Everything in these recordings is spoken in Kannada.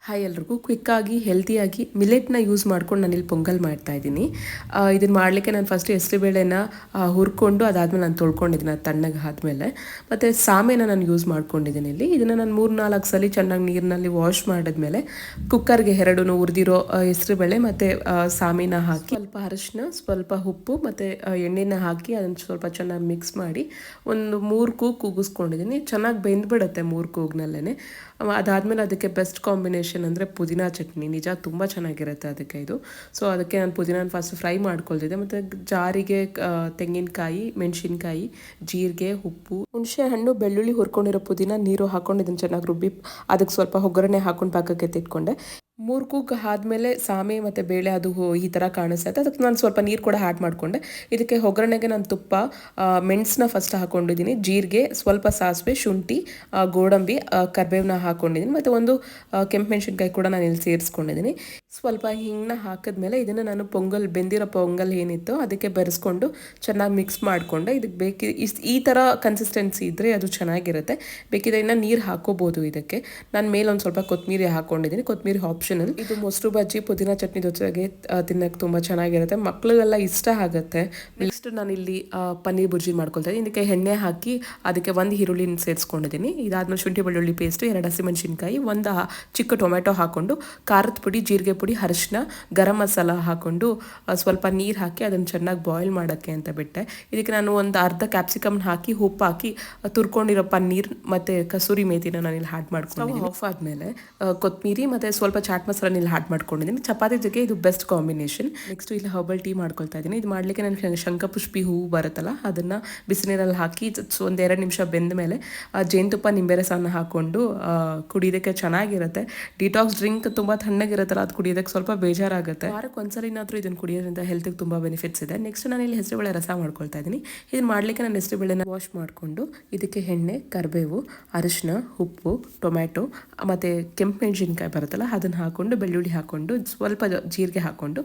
ಹಾಯ್ ಎಲ್ರಿಗೂ ಕ್ವಿಕ್ಕಾಗಿ ಹೆಲ್ತಿಯಾಗಿ ಮಿಲೆಟ್ನ ಯೂಸ್ ಮಾಡ್ಕೊಂಡು ನಾನಿಲ್ಲಿ ಪೊಂಗಲ್ ಮಾಡ್ತಾಯಿದ್ದೀನಿ. ಇದನ್ನು ಮಾಡಲಿಕ್ಕೆ ನಾನು ಫಸ್ಟ್ ಹೆಸರುಬೇಳೆನ ಹುರ್ಕೊಂಡು ಅದಾದಮೇಲೆ ನಾನು ತೊಳ್ಕೊಂಡಿದ್ದೀನಿ, ಅದು ತಣ್ಣಗೆ ಆದಮೇಲೆ. ಮತ್ತು ಸಾಮೆನ ನಾನು ಯೂಸ್ ಮಾಡ್ಕೊಂಡಿದ್ದೀನಿ ಇಲ್ಲಿ. ಇದನ್ನು ನಾನು 3-4 ಸಲ ಚೆನ್ನಾಗಿ ನೀರಿನಲ್ಲಿ ವಾಶ್ ಮಾಡಿದ್ಮೇಲೆ ಕುಕ್ಕರ್ಗೆ ಎರಡೂ ಹುರಿದಿರೋ ಹೆಸರುಬೇಳೆ ಮತ್ತು ಸಾಮೆನ ಹಾಕಿ ಸ್ವಲ್ಪ ಅರಿಶಿನ, ಸ್ವಲ್ಪ ಉಪ್ಪು ಮತ್ತು ಎಣ್ಣೆನ ಹಾಕಿ ಅದನ್ನು ಸ್ವಲ್ಪ ಚೆನ್ನಾಗಿ ಮಿಕ್ಸ್ ಮಾಡಿ ಒಂದು 3 ಕೂಗು ಕೂಗಿಸ್ಕೊಂಡಿದ್ದೀನಿ. ಚೆನ್ನಾಗಿ ಬೆಂದ್ಬಿಡುತ್ತೆ 3 ಕೂಗ್ನಲ್ಲೇ. ಅದಾದಮೇಲೆ ಅದಕ್ಕೆ ಬೆಸ್ಟ್ ಕಾಂಬಿನೇಷನ್ ಅಂದರೆ ಪುದೀನ ಚಟ್ನಿ. ನಿಜ ತುಂಬ ಚೆನ್ನಾಗಿರುತ್ತೆ ಅದಕ್ಕೆ ಇದು. ಸೊ ಅದಕ್ಕೆ ನಾನು ಪುದೀನ ಫಸ್ಟ್ ಫ್ರೈ ಮಾಡ್ಕೊಳ್ತಿದ್ದೆ. ಮತ್ತು ಜಾರಿಗೆ ತೆಂಗಿನಕಾಯಿ, ಮೆಣಸಿನ್ಕಾಯಿ, ಜೀರಿಗೆ, ಉಪ್ಪು, ಹುಣಸೆ ಹಣ್ಣು, ಬೆಳ್ಳುಳ್ಳಿ ಹುರ್ಕೊಂಡಿರೋ ಪುದೀನ, ನೀರು ಹಾಕೊಂಡು ಇದನ್ನು ಚೆನ್ನಾಗಿ ರುಬ್ಬಿ ಅದಕ್ಕೆ ಸ್ವಲ್ಪ ಒಗ್ಗರಣೆ ಹಾಕೊಂಡು ಪಾಕಕ್ಕೆ ತೆಗೆದುಕೊಂಡೆ. 3 ಕೂಗು ಆದಮೇಲೆ ಸಾಮೆ ಮತ್ತು ಬೇಳೆ ಅದು ಈ ಥರ ಕಾಣಿಸುತ್ತೆ. ಅದಕ್ಕೆ ನಾನು ಸ್ವಲ್ಪ ನೀರು ಕೂಡ ಆ್ಯಡ್ ಮಾಡಿಕೊಂಡೆ. ಇದಕ್ಕೆ ಒಗ್ಗರಣೆಗೆ ನಾನು ತುಪ್ಪ, ಮೆಣಸನ್ನ ಫಸ್ಟ್ ಹಾಕ್ಕೊಂಡಿದ್ದೀನಿ, ಜೀರಿಗೆ, ಸ್ವಲ್ಪ ಸಾಸಿವೆ, ಶುಂಠಿ, ಗೋಡಂಬಿ, ಕರಿಬೇವನ್ನ ಹಾಕ್ಕೊಂಡಿದ್ದೀನಿ. ಮತ್ತು ಒಂದು ಕೆಂಪು ಮೆಣಸಿನ್ಕಾಯಿ ಕೂಡ ನಾನು ಇಲ್ಲಿ ಸೇರಿಸ್ಕೊಂಡಿದ್ದೀನಿ. ಸ್ವಲ್ಪ ಹಿಂಗನ್ನ ಹಾಕಿದ್ಮೇಲೆ ಇದನ್ನು ನಾನು ಬೆಂದಿರೋ ಪೊಂಗಲ್ ಏನಿತ್ತು ಅದಕ್ಕೆ ಬೆರೆಸ್ಕೊಂಡು ಚೆನ್ನಾಗಿ ಮಿಕ್ಸ್ ಮಾಡಿಕೊಂಡೆ. ಇದಕ್ಕೆ ಈ ಥರ ಕನ್ಸಿಸ್ಟೆನ್ಸಿ ಇದ್ದರೆ ಅದು ಚೆನ್ನಾಗಿರುತ್ತೆ. ಬೇಕಿದ್ರೆ ಇನ್ನು ನೀರು ಹಾಕೋಬೋದು ಇದಕ್ಕೆ. ನಾನು ಮೇಲೆ ಒಂದು ಸ್ವಲ್ಪ ಕೊತ್ತಂಬರಿ ಹಾಕ್ಕೊಂಡಿದ್ದೀನಿ. ಕೊತ್ತಂಬರಿ ಆಪ್ಷನಲ್. ಇದು ಮೊಸರು ಬಜ್ಜಿ, ಪುದೀನ ಚಟ್ನಿ ಜೊತೆಗೆ ತಿನ್ನೋಕ್ಕೆ ತುಂಬ ಚೆನ್ನಾಗಿರುತ್ತೆ. ಮಕ್ಕಳಿಗೆಲ್ಲ ಇಷ್ಟ ಆಗುತ್ತೆ. ನೆಕ್ಸ್ಟ್ ನಾನಿಲ್ಲಿ ಪನ್ನೀರ್ ಬುರ್ಜಿ ಮಾಡ್ಕೊಳ್ತಾ ಇದ್ದೀನಿ. ಇದಕ್ಕೆ ಎಣ್ಣೆ ಹಾಕಿ ಅದಕ್ಕೆ 1 ಈರುಳ್ಳಿನ ಸೇರಿಸ್ಕೊಂಡಿದ್ದೀನಿ. ಇದಾದ್ಮೇಲೆ ಶುಂಠಿ ಬೆಳ್ಳುಳ್ಳಿ ಪೇಸ್ಟು, 2 ಹಸಿಮೆಣಸಿನ್ಕಾಯಿ, 1 ಚಿಕ್ಕ ಟೊಮೆಟೊ ಹಾಕ್ಕೊಂಡು ಖಾರದ ಪುಡಿ, ಜೀರಿಗೆ ಪುಡಿ, ಅರಿಶಿನ, ಗರಂ ಮಸಾಲ ಹಾಕ್ಕೊಂಡು ಸ್ವಲ್ಪ ನೀರು ಹಾಕಿ ಅದನ್ನು ಚೆನ್ನಾಗಿ ಬಾಯ್ಲ್ ಮಾಡೋಕ್ಕೆ ಅಂತ ಬಿಟ್ಟೆ. ಇದಕ್ಕೆ ನಾನು ಒಂದು ಅರ್ಧ ಕ್ಯಾಪ್ಸಿಕಮ್ನ ಹಾಕಿ ಉಪ್ಪು ಹಾಕಿ ತುರ್ಕೊಂಡಿರೋ ಪನ್ನೀರ್ ಮತ್ತು ಕಸೂರಿ ಮೇಥಿನ ನಾನು ಇಲ್ಲಿ ಆ್ಯಡ್ ಮಾಡ್ಕೊಂಡಿದ್ದೀನಿ. ಆಫ್ ಆದಮೇಲೆ ಕೊತ್ತಂಬರಿ ಮತ್ತು ಸ್ವಲ್ಪ ಚಾಟ್ ಮಸಾಲ ಇಲ್ಲಿ ಆ್ಯಡ್ ಮಾಡ್ಕೊಂಡಿದ್ದೀನಿ. ಚಪಾತಿ ಜೊತೆ ಇದು ಬೆಸ್ಟ್ ಕಾಂಬಿನೇಷನ್. ನೆಕ್ಸ್ಟ್ ಇಲ್ಲಿ ಹರ್ಬಲ್ ಟೀ ಮಾಡ್ಕೊಳ್ತಾ ಇದ್ದೀನಿ. ಇದು ಮಾಡಲಿಕ್ಕೆ ನಾನು ಶಂಖಪುಷ್ಪಿ ಹೂವು ಬರುತ್ತಲ್ಲ ಅದನ್ನು ಬಿಸಿನೀರಲ್ಲಿ ಹಾಕಿ ಒಂದು 2 ನಿಮಿಷ ಬೆಂದ ಮೇಲೆ ಜೇನುತುಪ್ಪ, ನಿಂಬೆ ರಸನ ಹಾಕ್ಕೊಂಡು ಕುಡಿಯೋದಕ್ಕೆ ಚೆನ್ನಾಗಿರುತ್ತೆ. ಡಿಟಾಕ್ಸ್ ಡ್ರಿಂಕ್ ತುಂಬ ತಣ್ಣಗಿರುತ್ತಲ್ಲ, ಅದು ಕುಡಿಯೋದಕ್ಕೆ ಸ್ವಲ್ಪ ಬೇಜಾರಾಗುತ್ತೆ. ವಾರಕ್ಕೆ ಒಂದ್ಸಲಿನಾದರೂ ಇದನ್ನು ಕುಡಿಯೋದ್ರಿಂದ ಹೆಲ್ತಿಗೆ ತುಂಬ ಬೆನಿಫಿಟ್ಸ್ ಇದೆ. ನೆಕ್ಸ್ಟ್ ನಾನು ಇಲ್ಲಿ ಹೆಸರುಬೇಳೆ ರಸ ಮಾಡ್ಕೊಳ್ತಾ ಇದ್ದೀನಿ. ಇದನ್ನು ಮಾಡಲಿಕ್ಕೆ ನಾನು ಹೆಸರುಬೇಳೆನ ವಾಶ್ ಮಾಡಿಕೊಂಡು ಇದಕ್ಕೆ ಎಣ್ಣೆ, ಕರಿಬೇವು, ಅರಿಶಿನ, ಉಪ್ಪು, ಟೊಮ್ಯಾಟೊ ಮತ್ತು ಕೆಂಪು ಮೆಣಸಿನ್ಕಾಯಿ ಬರುತ್ತಲ್ಲ ಅದನ್ನು ಹಾಕ್ಕೊಂಡು, ಬೆಳ್ಳುಳ್ಳಿ ಹಾಕ್ಕೊಂಡು, ಸ್ವಲ್ಪ ಜೀರಿಗೆ ಹಾಕ್ಕೊಂಡು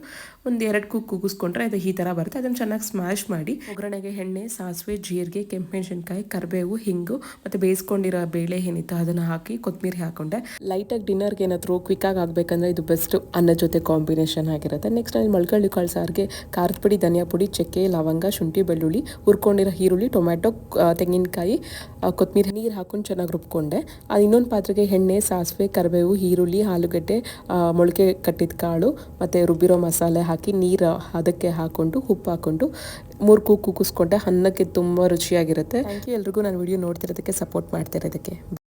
ಒಂದು 2 ಕೂಗು ಕೂಗಿಸ್ಕೊಂಡ್ರೆ ಅದು ಈ ಥರ ಬರುತ್ತೆ. ಅದನ್ನು ಚೆನ್ನಾಗಿ ಸ್ಮ್ಯಾಶ್ ಮಾಡಿ ಒಗ್ಗರಣೆಗೆ ಎಣ್ಣೆ, ಸಾಸಿವೆ, ಜೀರಿಗೆ, ಕೆಂಪು ಮೆಣಸಿನ್ಕಾಯಿ, ಕರಿಬೇವು, ಹಿಂಗು ಮತ್ತು ಬೇಯಿಸ್ಕೊಂಡಿರೋ ಬೇಳೆ ಏನಿತ್ತು ಅದನ್ನು ಹಾಕಿ ಕೊತ್ತಂಬರಿ ಹಾಕ್ಕೊಂಡೆ. ಲೈಟಾಗಿ ಡಿನ್ನರ್ಗೆ ಏನಾದರೂ ಕ್ವಿಕ್ಕಾಗಿ ಆಗಬೇಕಂದ್ರೆ ಇದು ಬೆಸ್ಟ್ ಅನ್ನದ ಜೊತೆ ಕಾಂಬಿನೇಷನ್ ಆಗಿರುತ್ತೆ. ನೆಕ್ಸ್ಟ್ ನಾನು ಮಳ್ಕಳ್ಳಿ ಕಾಳು ಸಾರಿಗೆ ಖಾರದ ಪುಡಿ, ಧನಿಯಾ ಪುಡಿ, ಚಕ್ಕೆ, ಲವಂಗ, ಶುಂಠಿ ಬೆಳ್ಳುಳ್ಳಿ, ಹುರ್ಕೊಂಡಿರೋ ಈರುಳ್ಳಿ, ಟೊಮ್ಯಾಟೊ, ತೆಂಗಿನಕಾಯಿ, ಕೊತ್ತಂಬರಿ, ನೀರು ಹಾಕೊಂಡು ಚೆನ್ನಾಗಿ ರುಬ್ಕೊಂಡೆ. ಅದು ಇನ್ನೊಂದು ಪಾತ್ರೆಗೆ ಎಣ್ಣೆ, ಸಾಸಿವೆ, ಕರಿಬೇವು, ಈರುಳ್ಳಿ, ಆಲೂಗಡ್ಡೆ, ಮೊಳಕೆ ಕಟ್ಟಿದ ಕಾಳು ಮತ್ತು ರುಬ್ಬಿರೋ ಮಸಾಲೆ ಹಾಕಿ ನೀರು ಅದಕ್ಕೆ ಹಾಕ್ಕೊಂಡು ಉಪ್ಪು ಹಾಕ್ಕೊಂಡು 3 ಕೂಗು ಕೂಗಿಸ್ಕೊಂಡೆ. ಅನ್ನಕ್ಕೆ ತುಂಬ ರುಚಿಯಾಗಿರುತ್ತೆ. ಥ್ಯಾಂಕ್ ಯು ಎಲ್ರಿಗೂ ನನ್ನ ವಿಡಿಯೋ ನೋಡ್ತಿರೋದಕ್ಕೆ, ಸಪೋರ್ಟ್ ಮಾಡ್ತಿರೋದಕ್ಕೆ.